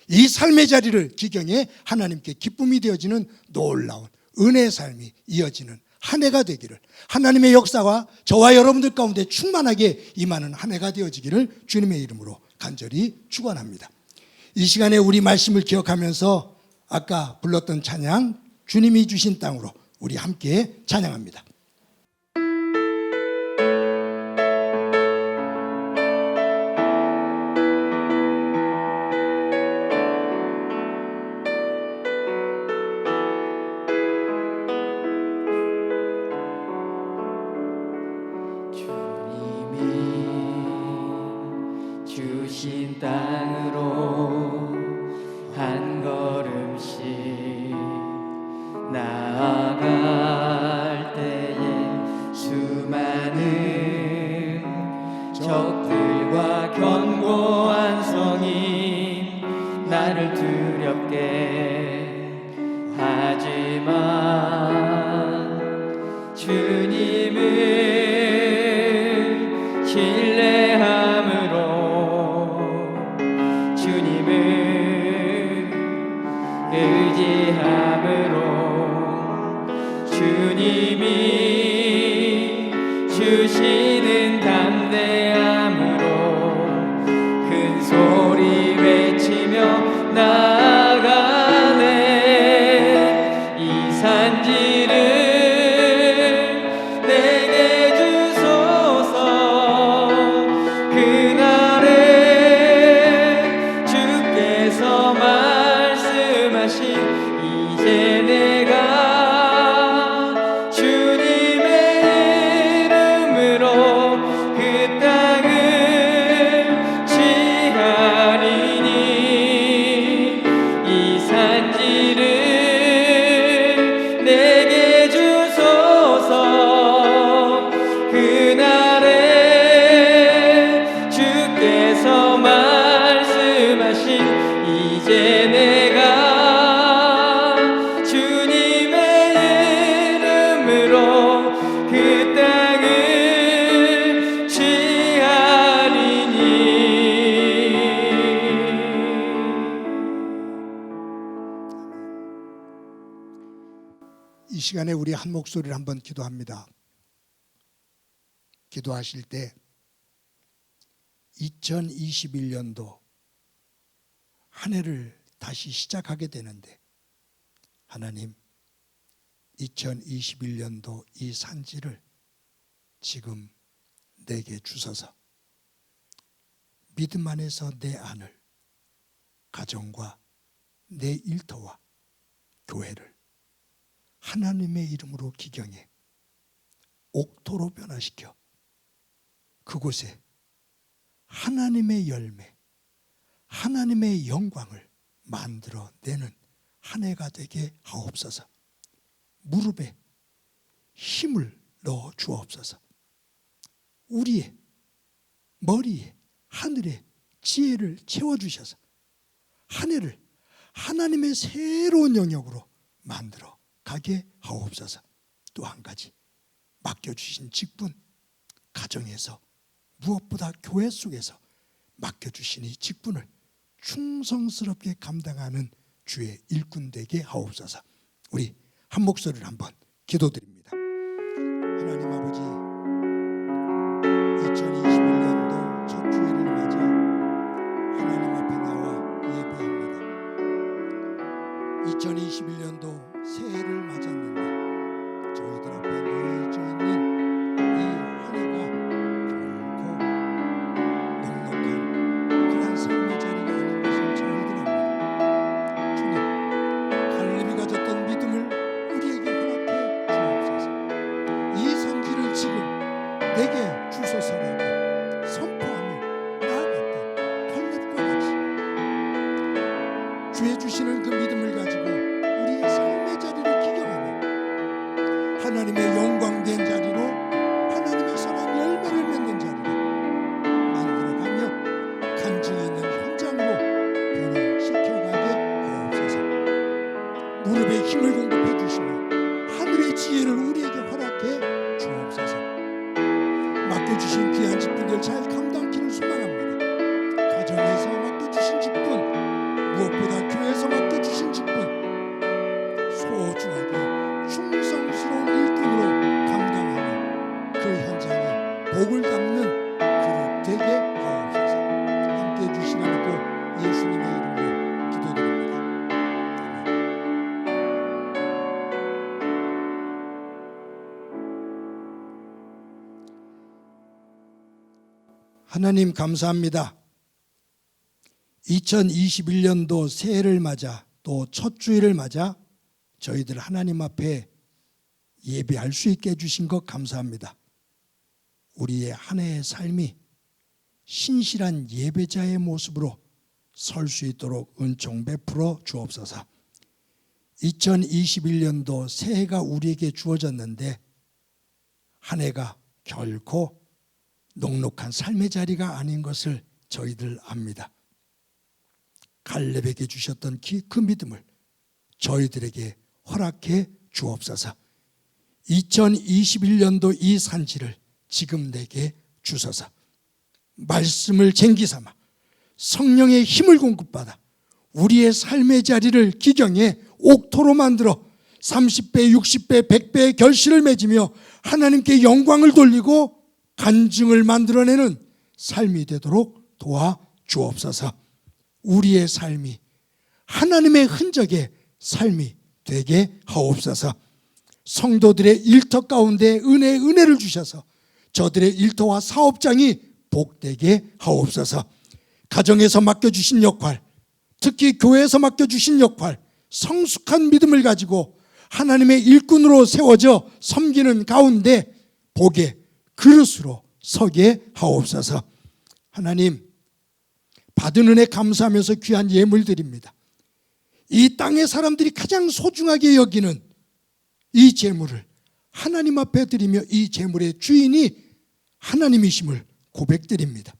이 삶의 자리를 기경해 하나님께 기쁨이 되어지는 놀라운 은혜의 삶이 이어지는 한 해가 되기를, 하나님의 역사가 저와 여러분들 가운데 충만하게 임하는 한 해가 되어지기를 주님의 이름으로 간절히 축원합니다. 이 시간에 우리 말씀을 기억하면서 아까 불렀던 찬양 주님이 주신 땅으로 우리 함께 찬양합니다. 주신 땅으로 한 걸음씩 나아갈 때에 수많은 적들과 견고한 성이 나를 나를 두렵게 하지만 주님을 신뢰함으로 주님을 의지함으로 주님이 주시는 담대함으로 큰 소리 외치며 나아가네. 이 산지를 내게 주소서. 그날에 주께서 말씀하신 이제 내가 주님의 이름으로 그 땅을 취하리니. 이 산지를 내게 주소서. 그날에 주께서 말씀하신 이제 내가 주님의 이름으로 그 땅을 취하리니. 이 시간에 우리 한 목소리를 한번 기도합니다. 기도하실 때 2021년도 한 해를 다시 시작하게 되는데, 하나님 2021년도 이 산지를 지금 내게 주소서. 믿음 안에서 내 안을, 가정과 내 일터와 교회를 하나님의 이름으로 기경해 옥토로 변화시켜 그곳에 하나님의 열매, 하나님의 영광을 만들어내는 한 해가 되게 하옵소서. 무릎에 힘을 넣어 주옵소서. 우리의 머리에 하늘의 지혜를 채워주셔서 한 해를 하나님의 새로운 영역으로 만들어 가게 하옵소서. 또 한 가지, 맡겨주신 직분, 가정에서 무엇보다 교회 속에서 맡겨주신 이 직분을 충성스럽게 감당하는 주의 일꾼 되게 하옵소서. 우리 한 목소리를 한번 기도드립니다. 하나님 아버지, 2021년도 첫 주일을 맞아 하나님 앞에 나와 예배합니다. 2021년도 새해를 맞았는데 저희들 앞에 놓여져 있는 이 한 해가 결코 넉넉한 그런 삶의 자리가 아닌 것을 저희들 압니다. 주님, 갈렙이 가졌던 믿음을 우리에게 허락해 주옵소서. 이 산지를 지금 내게 주소서라고 선포하며 나아갔던 갈렙과 같이 주의 주시는 그 믿음을 가지고 우리의 삶의 자리를 기경하며 하나님의 영광된 자리로, 하나님의 선한 열매를 맺는 자리로 만들어가며 간증이 있는 현장으로 변화시켜가게 하옵소서. 무릎에 힘을 공급해 주시며 하늘의 지혜를 우리에게 허락해 주옵소서. 맡겨주신 귀한 직분들 잘 감당키를 소망합니다. 가정에서 맡겨주신 직분, 무엇보다 교회에서 맡겨주신 직분, 소중하게 충성스러운 일꾼으로 감당하며 그 현장에 복을 담는 그릇 되게 하옵소서. 함께 해주시라고 예수님의 이름으로 기도드립니다. 하나님 감사합니다. 2021년도 새해를 맞아 또 첫 주일을 맞아 저희들 하나님 앞에 예배할 수 있게 해주신 것 감사합니다. 우리의 한 해의 삶이 신실한 예배자의 모습으로 설 수 있도록 은총 베풀어 주옵소서. 2021년도 새해가 우리에게 주어졌는데 한 해가 결코 넉넉한 삶의 자리가 아닌 것을 저희들 압니다. 갈렙에게 주셨던 그 믿음을 저희들에게 허락해 주옵소서. 2021년도 이 산지를 지금 내게 주소서. 말씀을 쟁기 삼아 성령의 힘을 공급받아 우리의 삶의 자리를 기경에 옥토로 만들어 30배, 60배, 100배의 결실을 맺으며 하나님께 영광을 돌리고 간증을 만들어내는 삶이 되도록 도와 주옵소서. 우리의 삶이 하나님의 흔적의 삶이 되게 하옵소서. 성도들의 일터 가운데 은혜를 주셔서 저들의 일터와 사업장이 복되게 하옵소서. 가정에서 맡겨주신 역할, 특히 교회에서 맡겨주신 역할, 성숙한 믿음을 가지고 하나님의 일꾼으로 세워져 섬기는 가운데 복의 그릇으로 서게 하옵소서. 하나님, 받은 은혜 감사하면서 귀한 예물 드립니다. 이 땅의 사람들이 가장 소중하게 여기는 이 재물을 하나님 앞에 드리며 이 재물의 주인이 하나님이심을 고백드립니다.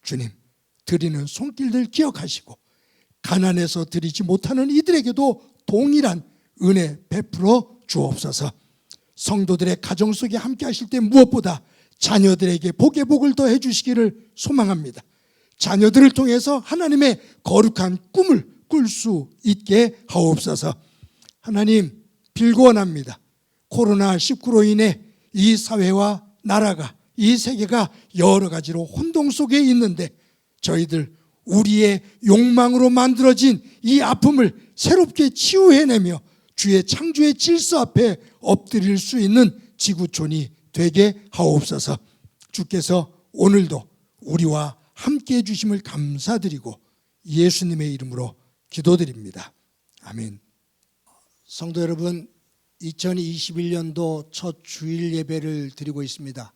주님, 드리는 손길들 기억하시고 가난해서 드리지 못하는 이들에게도 동일한 은혜 베풀어 주옵소서. 성도들의 가정 속에 함께 하실 때 무엇보다 자녀들에게 복의 복을 더해 주시기를 소망합니다. 자녀들을 통해서 하나님의 거룩한 꿈을 꿀 수 있게 하옵소서. 하나님, 빌고원합니다. 코로나19로 인해 이 사회와 나라가, 이 세계가 여러 가지로 혼동 속에 있는데 저희들 우리의 욕망으로 만들어진 이 아픔을 새롭게 치유해내며 주의 창조의 질서 앞에 엎드릴 수 있는 지구촌이 되게 하옵소서. 주께서 오늘도 우리와 함께해 주심을 감사드리고 예수님의 이름으로 기도드립니다. 아멘. 성도 여러분, 2021년도 첫 주일 예배를 드리고 있습니다.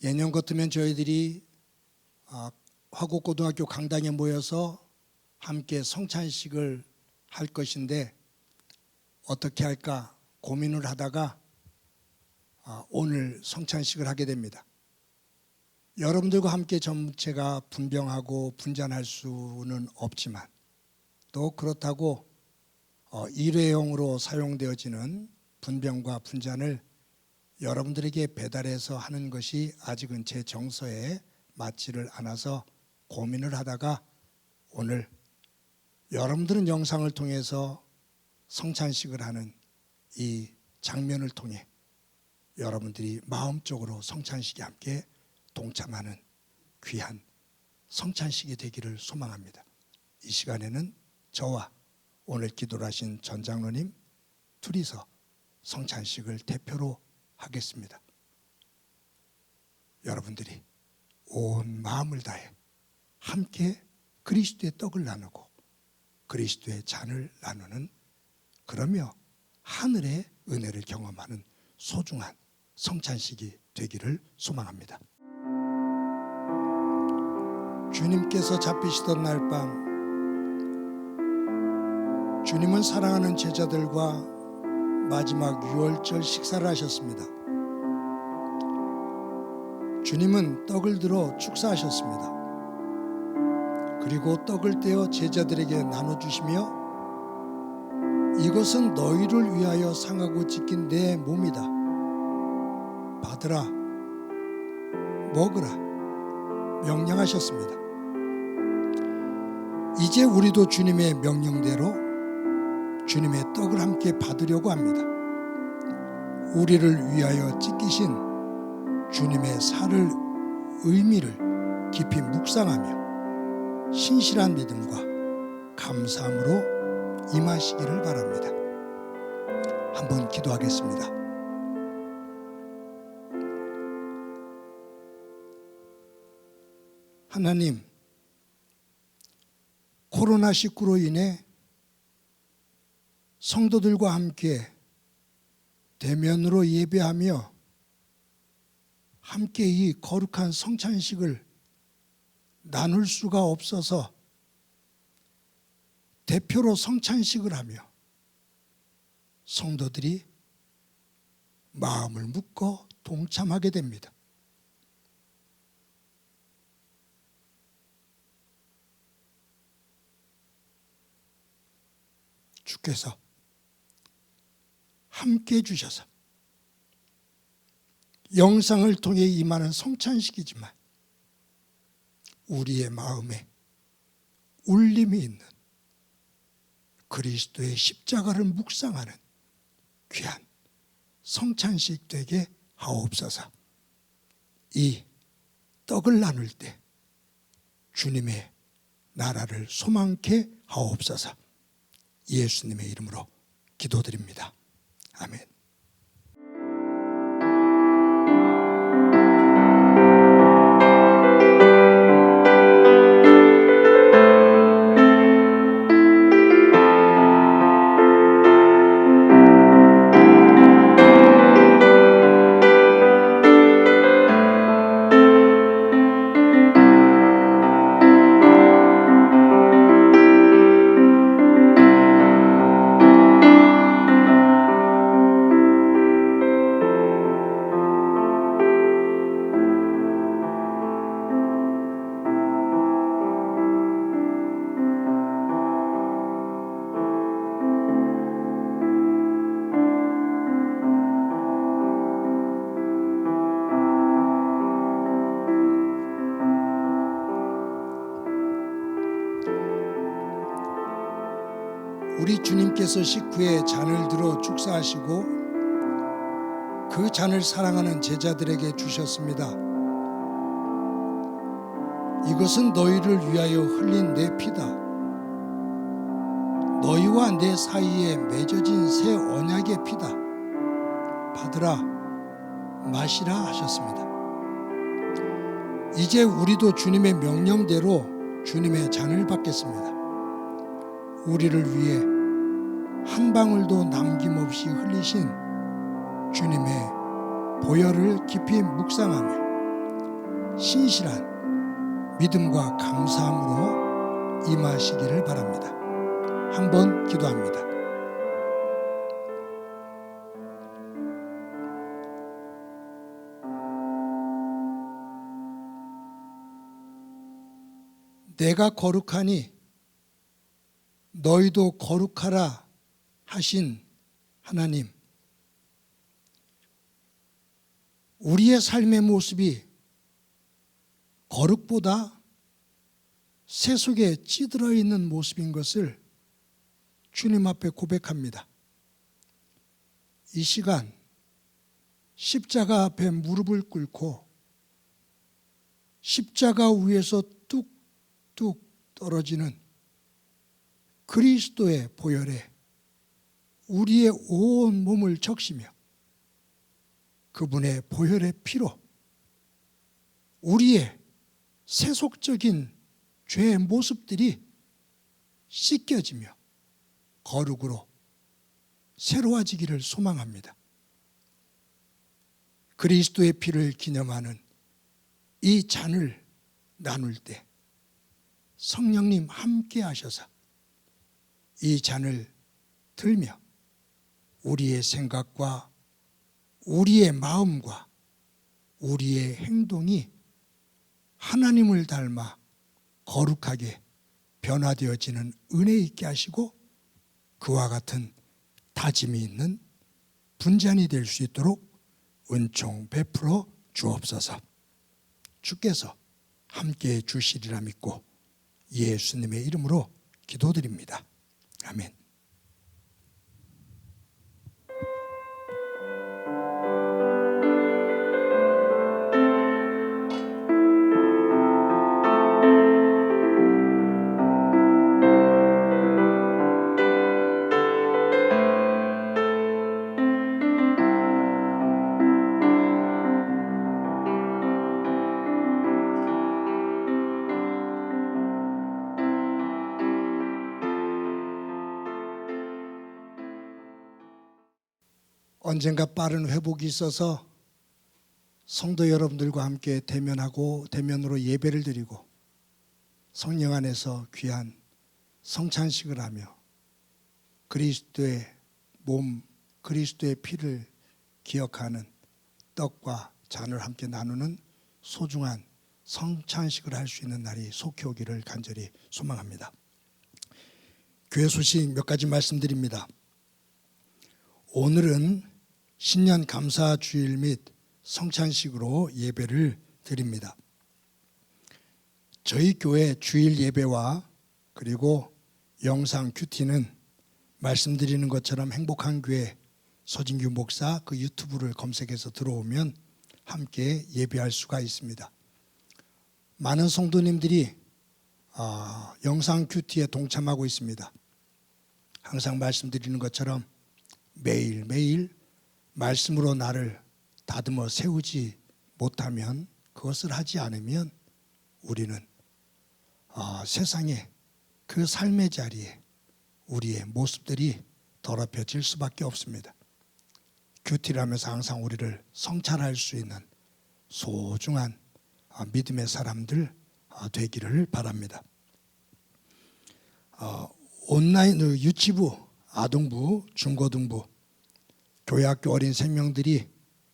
예년 같으면 저희들이 화곡고등학교 강당에 모여서 함께 성찬식을 할 것인데 어떻게 할까 고민을 하다가 오늘 성찬식을 하게 됩니다. 여러분들과 함께 제가 분병하고 분잔할 수는 없지만 또 그렇다고 일회용으로 사용되어지는 분병과 분잔을 여러분들에게 배달해서 하는 것이 아직은 제 정서에 맞지를 않아서 고민을 하다가 오늘 여러분들은 영상을 통해서 성찬식을 하는 이 장면을 통해 여러분들이 마음적으로 성찬식에 함께 동참하는 귀한 성찬식이 되기를 소망합니다. 이 시간에는 저와 오늘 기도를 하신 전 장로님 둘이서 성찬식을 대표로 하겠습니다. 여러분들이 온 마음을 다해 함께 그리스도의 떡을 나누고 그리스도의 잔을 나누는, 그러며 하늘의 은혜를 경험하는 소중한 성찬식이 되기를 소망합니다. 주님께서 잡히시던 날 밤 주님은 사랑하는 제자들과 마지막 유월절 식사를 하셨습니다. 주님은 떡을 들어 축사하셨습니다. 그리고 떡을 떼어 제자들에게 나눠주시며 이것은 너희를 위하여 상하고 찢긴 내 몸이다. 받으라, 먹으라 명령하셨습니다. 이제 우리도 주님의 명령대로 주님의 떡을 함께 받으려고 합니다. 우리를 위하여 찢기신 주님의 살을 의미를 깊이 묵상하며 신실한 믿음과 감사함으로 임하시기를 바랍니다. 한번 기도하겠습니다. 하나님, 코로나19로 인해 성도들과 함께 대면으로 예배하며 함께 이 거룩한 성찬식을 나눌 수가 없어서 대표로 성찬식을 하며 성도들이 마음을 묶어 동참하게 됩니다. 주께서 함께 해주셔서 영상을 통해 임하는 성찬식이지만 우리의 마음에 울림이 있는 그리스도의 십자가를 묵상하는 귀한 성찬식 되게 하옵소서. 이 떡을 나눌 때 주님의 나라를 소망케 하옵소서. 예수님의 이름으로 기도드립니다. 아멘. 우리 주님께서 식후에 잔을 들어 축사하시고 그 잔을 사랑하는 제자들에게 주셨습니다. 이것은 너희를 위하여 흘린 내 피다. 너희와 내 사이에 맺어진 새 언약의 피다. 받으라 마시라 하셨습니다. 이제 우리도 주님의 명령대로 주님의 잔을 받겠습니다. 우리를 위해 한 방울도 남김없이 흘리신 주님의 보혈을 깊이 묵상하며 신실한 믿음과 감사함으로 임하시기를 바랍니다. 한번 기도합니다. 내가 거룩하니 너희도 거룩하라 하신 하나님, 우리의 삶의 모습이 거룩보다 세속에 찌들어 있는 모습인 것을 주님 앞에 고백합니다. 이 시간 십자가 앞에 무릎을 꿇고 십자가 위에서 뚝뚝 떨어지는 그리스도의 보혈에 우리의 온 몸을 적시며 그분의 보혈의 피로 우리의 세속적인 죄의 모습들이 씻겨지며 거룩으로 새로워지기를 소망합니다. 그리스도의 피를 기념하는 이 잔을 나눌 때 성령님 함께 하셔서 이 잔을 들며 우리의 생각과 우리의 마음과 우리의 행동이 하나님을 닮아 거룩하게 변화되어지는 은혜 있게 하시고 그와 같은 다짐이 있는 분잔이 될 수 있도록 은총 베풀어 주옵소서. 주께서 함께해 주시리라 믿고 예수님의 이름으로 기도드립니다. 아멘. 언젠가 빠른 회복이 있어서 성도 여러분들과 함께 대면으로 예배를 드리고 성령 안에서 귀한 성찬식을 하며 그리스도의 몸, 그리스도의 피를 기억하는 떡과 잔을 함께 나누는 소중한 성찬식을 할 수 있는 날이 속히 오기를 간절히 소망합니다. 교회 소식 몇 가지 말씀드립니다. 오늘은 신년 감사 주일 및 성찬식으로 예배를 드립니다. 저희 교회 주일 예배와 그리고 영상 큐티는 말씀드리는 것처럼 행복한 교회 서진규 목사 그 유튜브를 검색해서 들어오면 함께 예배할 수가 있습니다. 많은 성도님들이 영상 큐티에 동참하고 있습니다. 항상 말씀드리는 것처럼 매일매일 말씀으로 나를 다듬어 세우지 못하면, 그것을 하지 않으면 우리는 세상에 그 삶의 자리에 우리의 모습들이 더럽혀질 수밖에 없습니다. 큐티를 하면서 항상 우리를 성찰할 수 있는 소중한 믿음의 사람들 되기를 바랍니다. 온라인 유치부, 아동부, 중고등부, 교회학교 어린 생명들이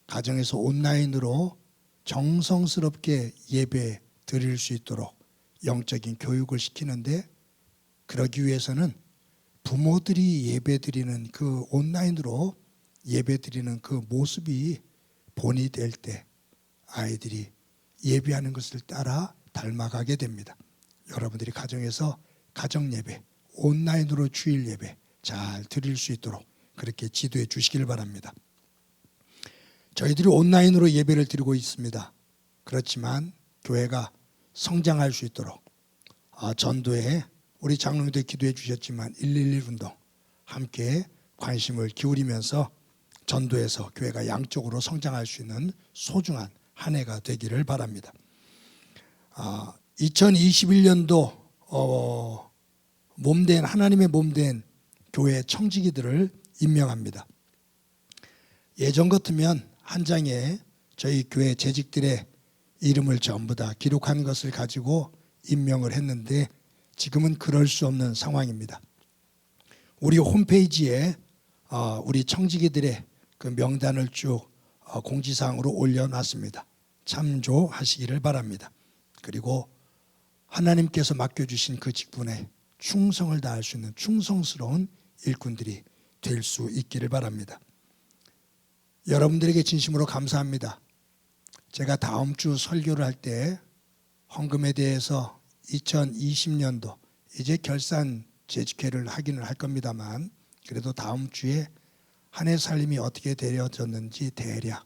가정에서 온라인으로 정성스럽게 예배 드릴 수 있도록 영적인 교육을 시키는데, 그러기 위해서는 부모들이 예배 드리는 그 온라인으로 예배 드리는 그 모습이 본이 될 때 아이들이 예배하는 것을 따라 닮아가게 됩니다. 여러분들이 가정에서 가정 예배, 온라인으로 주일 예배 잘 드릴 수 있도록 그렇게 지도해 주시길 바랍니다. 저희들이 온라인으로 예배를 드리고 있습니다. 그렇지만 교회가 성장할 수 있도록 전도에 우리 장로님들 기도해 주셨지만 111 운동 함께 관심을 기울이면서 전도에서 교회가 양쪽으로 성장할 수 있는 소중한 한 해가 되기를 바랍니다. 2021년도 하나님의 몸된 교회 청지기들을 임명합니다. 예전 같으면 한 장에 저희 교회 재직들의 이름을 전부 다 기록한 것을 가지고 임명을 했는데, 지금은 그럴 수 없는 상황입니다. 우리 홈페이지에 우리 청지기들의 그 명단을 쭉 공지사항으로 올려놨습니다. 참조하시기를 바랍니다. 그리고 하나님께서 맡겨주신 그 직분에 충성을 다할 수 있는 충성스러운 일꾼들이 될 수 있기를 바랍니다. 여러분들에게 진심으로 감사합니다. 제가 다음 주 설교를 할 때 헌금에 대해서 2020년도 이제 결산 재집회를 하기는 할 겁니다만, 그래도 다음 주에 한 해 살림이 어떻게 되어졌는지 대략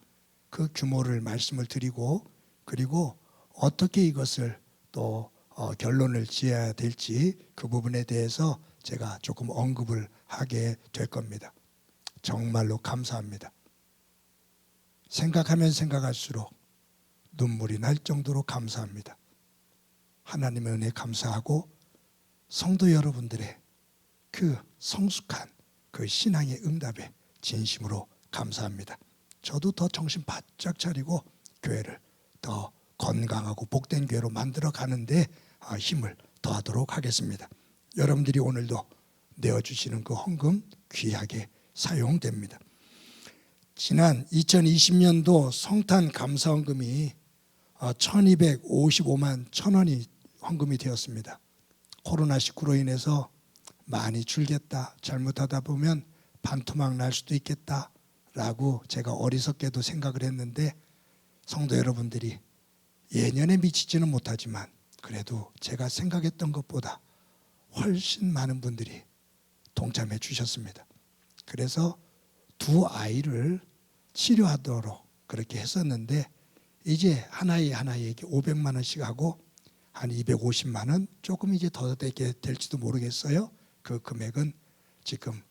그 규모를 말씀을 드리고, 그리고 어떻게 이것을 또 결론을 지어야 될지 그 부분에 대해서 제가 조금 언급을 하게 될 겁니다. 정말로 감사합니다. 생각하면 생각할수록 눈물이 날 정도로 감사합니다. 하나님의 은혜 감사하고 성도 여러분들의 그 성숙한 그 신앙의 응답에 진심으로 감사합니다. 저도 더 정신 바짝 차리고 교회를 더 건강하고 복된 교회로 만들어 가는데 힘을 더하도록 하겠습니다. 여러분들이 오늘도 내어주시는 그 헌금 귀하게 사용됩니다. 지난 2020년도 성탄 감사헌금이 1255만 1,000원이 헌금이 되었습니다. 코로나19로 인해서 많이 줄겠다, 잘못하다 보면 반토막 날 수도 있겠다라고 제가 어리석게도 생각을 했는데, 성도 여러분들이 예년에 미치지는 못하지만 그래도 제가 생각했던 것보다 훨씬 많은 분들이 동참해 주셨습니다. 그래서 두 아이를 치료하도록 그렇게 했었는데, 이제 하나에게 500만 원씩 하고 한 250만 원, 조금 이제 더 되게 될지도 모르겠어요. 그 금액은 지금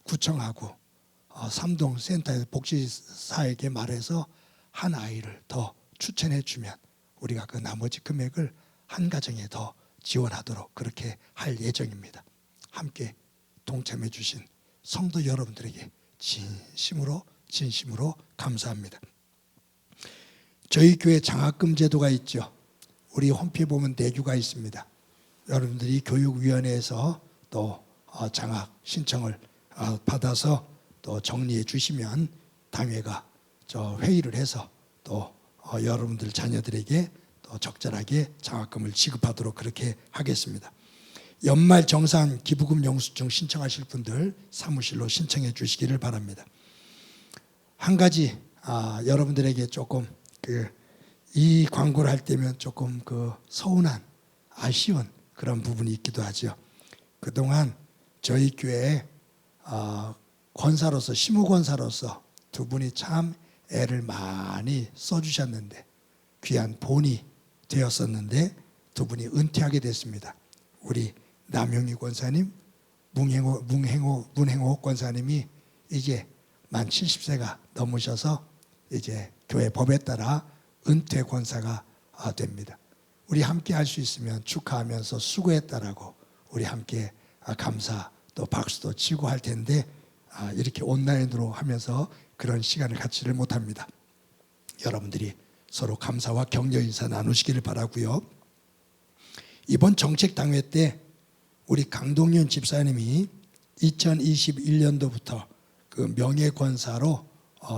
구청하고 삼동 센터 복지사에게 말해서 한 아이를 더 추천해 주면 우리가 그 나머지 금액을 한 가정에 더 지원하도록 그렇게 할 예정입니다. 함께 동참해 주신 성도 여러분들에게 진심으로 감사합니다. 저희 교회 장학금 제도가 있죠. 우리 홈페이지에 보면 내규가 있습니다. 여러분들이 교육위원회에서 또 장학 신청을 받아서 또 정리해 주시면 당회가 회의를 해서 또 여러분들 자녀들에게 또 적절하게 장학금을 지급하도록 그렇게 하겠습니다. 연말 정산 기부금 영수증 신청하실 분들 사무실로 신청해 주시기를 바랍니다. 한 가지 여러분들에게 조금 이 광고를 할 때면 조금 서운한 아쉬운 그런 부분이 있기도 하죠. 그동안 저희 교회에 권사로서 시무 권사로서 두 분이 참 애를 많이 써주셨는데 귀한 본이 되었었는데 두 분이 은퇴하게 됐습니다. 우리 남용희 권사님, 문행호 권사님이 이제 만 70세가 넘으셔서 이제 교회 법에 따라 은퇴 권사가 됩니다. 우리 함께 할 수 있으면 축하하면서 수고했다라고 우리 함께 감사 또 박수도 치고 할 텐데 이렇게 온라인으로 하면서 그런 시간을 갖지를 못합니다. 여러분들이 서로 감사와 격려 인사 나누시기를 바라고요. 이번 정책당회 때 우리 강동윤 집사님이 2021년도부터 그 명예권사로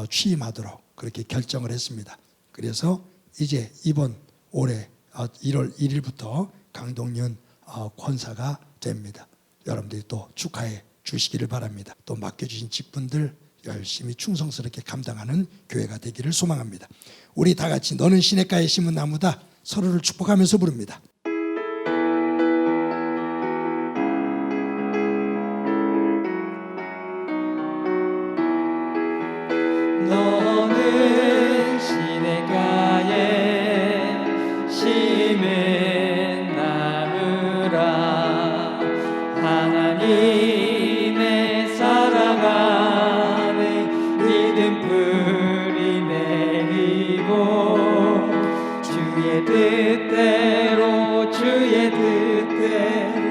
취임하도록 그렇게 결정을 했습니다. 그래서 이제 이번 올해 1월 1일부터 강동윤 권사가 됩니다. 여러분들이 또 축하해 주시기를 바랍니다. 또 맡겨주신 직분들 열심히 충성스럽게 감당하는 교회가 되기를 소망합니다. 우리 다 같이 너는 시냇가에 심은 나무다 서로를 축복하면서 부릅니다. 너는 시냇가에 심은 나무라 하나님의 사랑 안에 믿음 뿌리 내리고 주의 뜻대로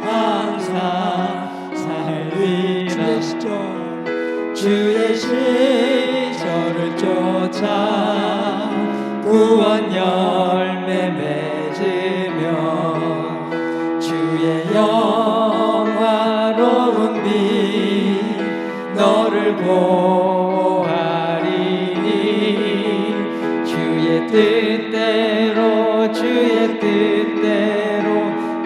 항상 살리라 주의 시절을 쫓아 구원 열매 맺으며 주의 영화로운 빛 너를 보호하리니 주의 뜻대로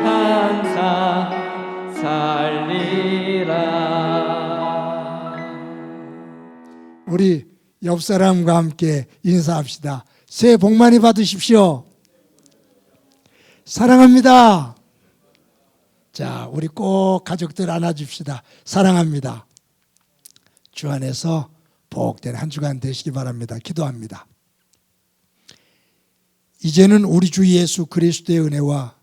항상 살리라. 우리 옆 사람과 함께 인사합시다. 새해 복 많이 받으십시오. 사랑합니다. 자, 우리 꼭 가족들 안아줍시다. 사랑합니다. 주 안에서 복된 한 주간 되시기 바랍니다. 기도합니다. 이제는 우리 주 예수 그리스도의 은혜와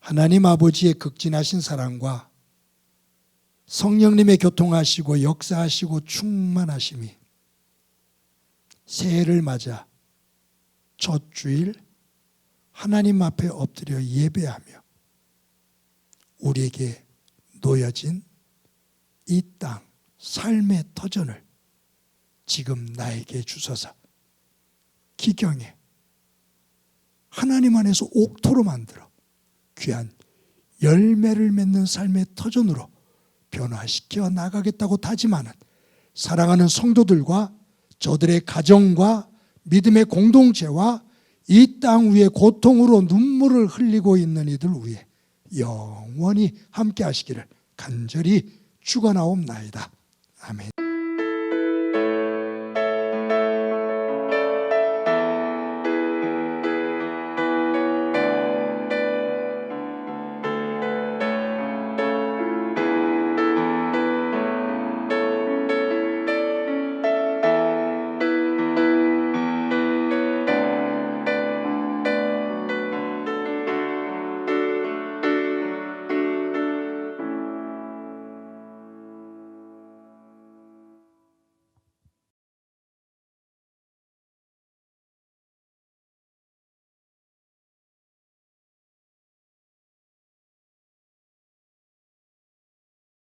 하나님 아버지의 극진하신 사랑과 성령님의 교통하시고 역사하시고 충만하심이 새해를 맞아 첫 주일 하나님 앞에 엎드려 예배하며 우리에게 놓여진 이 땅 삶의 터전을 지금 나에게 주소서. 기경에 하나님 안에서 옥토로 만들어 귀한 열매를 맺는 삶의 터전으로 변화시켜 나가겠다고 다짐하는 사랑하는 성도들과 저들의 가정과 믿음의 공동체와 이 땅 위에 고통으로 눈물을 흘리고 있는 이들 위에 영원히 함께 하시기를 간절히 축원하옵나이다. 아멘.